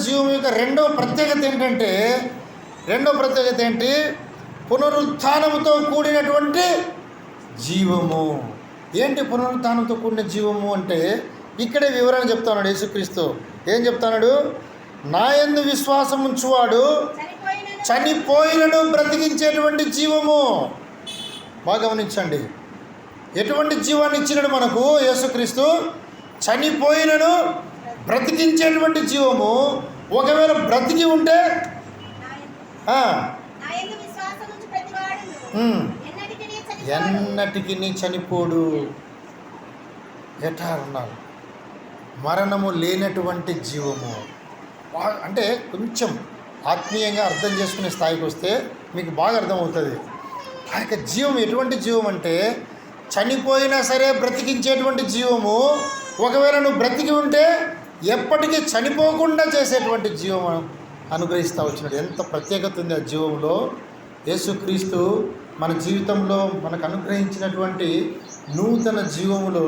జీవం యొక్క రెండవ ప్రత్యేకత ఏంటి? పునరుత్థానముతో కూడినటువంటి జీవము. ఏంటి పునరుత్థానంతో కూడిన జీవము అంటే ఇక్కడే వివరణ చెప్తాడు యేసుక్రీస్తు. ఏం చెప్తాడు? నా యందు విశ్వాసం ఉంచువాడు చనిపోయినను బ్రతికించేటువంటి జీవము. బాగా గమనించండి, ఎటువంటి జీవాన్ని ఇచ్చినాడు మనకు యేసుక్రీస్తు? చనిపోయినను బ్రతికించేటువంటి జీవము. ఒకవేళ బ్రతికి ఉంటే ఎన్నటికి చనిపోడు. ఎటారున్నారు మరణము లేనటువంటి జీవము. అంటే కొంచెం ఆత్మీయంగా అర్థం చేసుకునే స్థాయికి వస్తే మీకు బాగా అర్థమవుతుంది. ఆ యొక్క జీవం ఎటువంటి జీవం అంటే చనిపోయినా సరే బ్రతికించేటువంటి జీవము. ఒకవేళ నువ్వు బ్రతికి ఉంటే ఎప్పటికీ చనిపోకుండా చేసేటువంటి జీవం అనుగ్రహిస్తూ వచ్చినాడు. ఎంత ప్రత్యేకత ఉంది ఆ జీవంలో. యేసుక్రీస్తు మన జీవితంలో మనకు అనుగ్రహించినటువంటి నూతన జీవములో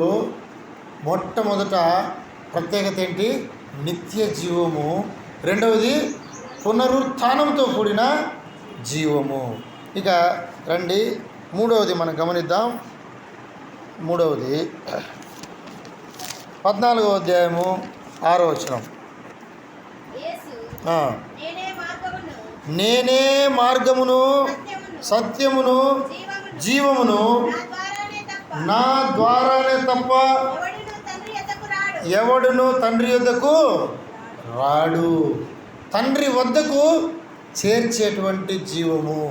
మొట్టమొదట ప్రత్యేకత ఏంటి? నిత్య జీవము. రెండవది పునరుత్థానంతో కూడిన జీవము. ఇక రండి, మూడవది మనం గమనిద్దాం. మూడవది 14వ అధ్యాయము 6వ వచనం. నేనే మార్గమును సత్యమును జీవమును, నా ద్వారానే తప్ప ఎవడును తండ్రి యొద్దకు రాడు. తండ్రి వద్దకు చేర్చేటువంటి జీవము.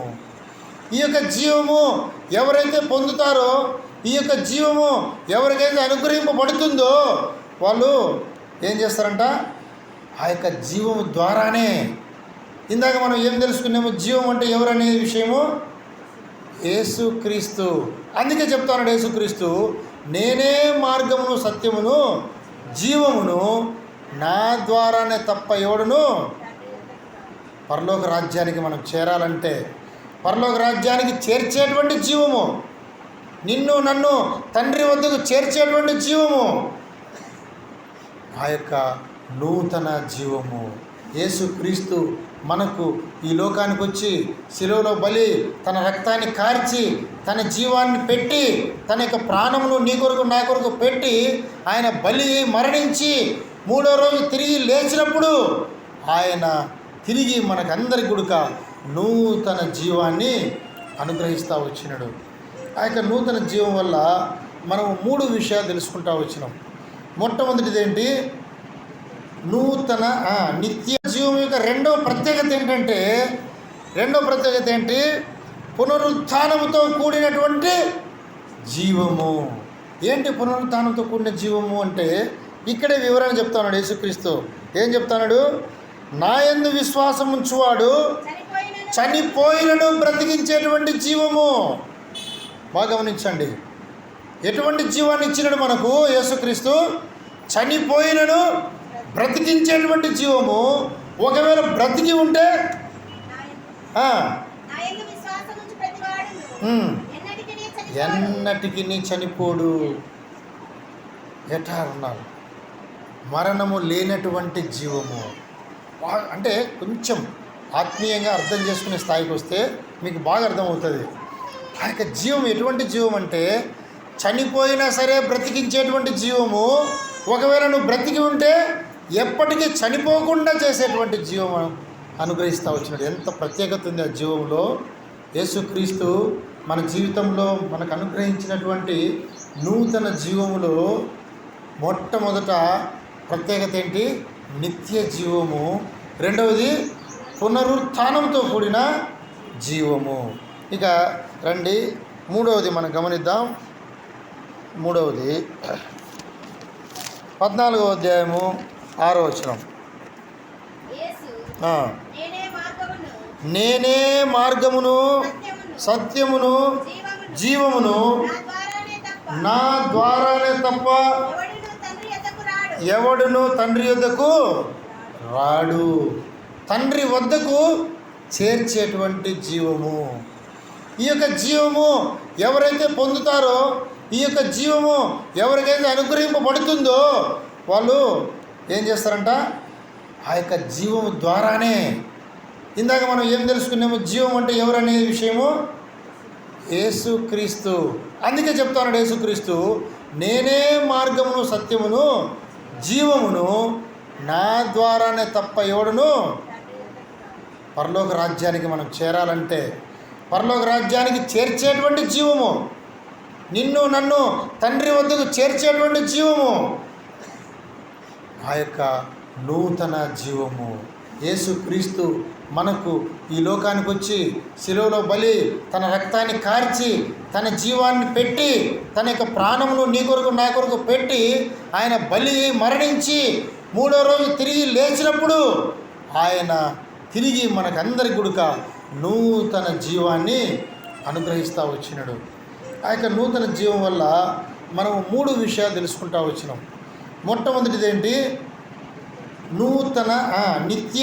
ఈ యొక్క జీవము ఎవరైతే పొందుతారో, ఈ యొక్క జీవము ఎవరికైతే అనుగ్రహింపబడుతుందో వాళ్ళు ఏం చేస్తారంట? ఆ యొక్క జీవము ద్వారానే. ఇందాక మనం ఏం తెలుసుకున్నాము? జీవం అంటే ఎవరనే విషయము యేసుక్రీస్తు. అందుకే చెప్తాను యేసుక్రీస్తు, నేనే మార్గమును సత్యమును జీవమును, నా ద్వారానే తప్ప ఎవడును పరలోక రాజ్యానికి మనం చేరాలంటే, పరలోక రాజ్యానికి చేర్చేటువంటి జీవము, నిన్ను నన్ను తండ్రి వద్దకు చేర్చేటువంటి జీవము, ఆ యొక్క నూతన జీవము. యేసుక్రీస్తు మనకు ఈ లోకానికి వచ్చి శిలువలో బలి తన రక్తాన్ని కార్చి తన జీవాన్ని పెట్టి తన యొక్క ప్రాణమును నీ కొరకు నా కొరకు పెట్టి ఆయన బలి మరణించి 3వ రోజు తిరిగి లేచినప్పుడు ఆయన తిరిగి మనకందరి గుడుక నూతన జీవాన్ని అనుగ్రహిస్తూ వచ్చినాడు. ఆ యొక్క నూతన జీవం వల్ల మనం 3 విషయాలు తెలుసుకుంటూ వచ్చినాం. మొట్టమొదటిది ఏంటి? నూతన నిత్య జీవం యొక్క రెండవ ప్రత్యేకత ఏంటి? పునరుత్థానముతో కూడినటువంటి జీవము. ఏంటి పునరుత్థానంతో కూడిన జీవము అంటే ఇక్కడే వివరణ చెప్తాడు యేసుక్రీస్తు. ఏం చెప్తాడు? నా యందు విశ్వాసం ఉంచువాడు చనిపోయినను బ్రతికించేటువంటి జీవము. బాగా గమనించండి, ఎటువంటి జీవాన్ని ఇచ్చినాడు మనకు యేసుక్రీస్తు? చనిపోయినను బ్రతికించేటువంటి జీవము. ఒకవేళ బ్రతికి ఉంటే ఎన్నటికి చనిపోడు. ఎటారున్నారు మరణము లేనటువంటి జీవము. అంటే కొంచెం ఆత్మీయంగా అర్థం చేసుకునే స్థాయికి వస్తే మీకు బాగా అర్థమవుతుంది. ఆ యొక్క జీవం ఎటువంటి జీవం అంటే చనిపోయినా సరే బ్రతికించేటువంటి జీవము. ఒకవేళ నువ్వు బ్రతికి ఉంటే ఎప్పటికీ చనిపోకుండా చేసేటువంటి జీవం అనుగ్రహిస్తూ వచ్చినాడు. ఎంత ప్రత్యేకత ఉంది ఆ జీవంలో. యేసుక్రీస్తు మన జీవితంలో మనకు అనుగ్రహించినటువంటి నూతన జీవములో మొట్టమొదట ప్రత్యేకత ఏంటి? నిత్య జీవము. రెండవది పునరుత్థానంతో కూడిన జీవము. ఇక రండి, మూడవది మనం గమనిద్దాం. మూడవది 14వ అధ్యాయము 6వ వచనం. నేనే మార్గమును సత్యమును జీవమును, నా ద్వారానే తప్ప ఎవడును తండ్రి యొద్దకు రాడు. తండ్రి వద్దకు చేర్చేటువంటి జీవము. ఈ యొక్క జీవము ఎవరైతే పొందుతారో, ఈ యొక్క జీవము ఎవరికైతే అనుగ్రహింపబడుతుందో వాళ్ళు ఏం చేస్తారంట? ఆ యొక్క జీవము ద్వారానే. ఇందాక మనం ఏం తెలుసుకున్నాము? జీవం అంటే ఎవరనే విషయము యేసుక్రీస్తు. అందుకే చెప్తాను యేసుక్రీస్తు, నేనే మార్గమును సత్యమును జీవమును, నా ద్వారానే తప్ప ఎవడును పరలోక రాజ్యానికి మనం చేరాలంటే, పరలోక రాజ్యానికి చేర్చేటువంటి జీవము, నిన్ను నన్ను తండ్రి వద్దకు చేర్చేటువంటి జీవము, ఆ యొక్క నూతన జీవము యేసుక్రీస్తు మనకు ఈ లోకానికి వచ్చి శిలువలో బలి తన రక్తాన్ని కార్చి తన జీవాన్ని పెట్టి తన యొక్క ప్రాణమును నీ కొరకు నా కొరకు పెట్టి ఆయన బలి మరణించి మూడో రోజు తిరిగి లేచినప్పుడు ఆయన తిరిగి మనకందరి గుడుక నూతన జీవాన్ని అనుగ్రహిస్తూ వచ్చినాడు. ఆ యొక్క నూతన జీవం వల్ల మనం 3 విషయాలు తెలుసుకుంటూ వచ్చినాం. మొట్టమొదటిది ఏంటి? నిత్య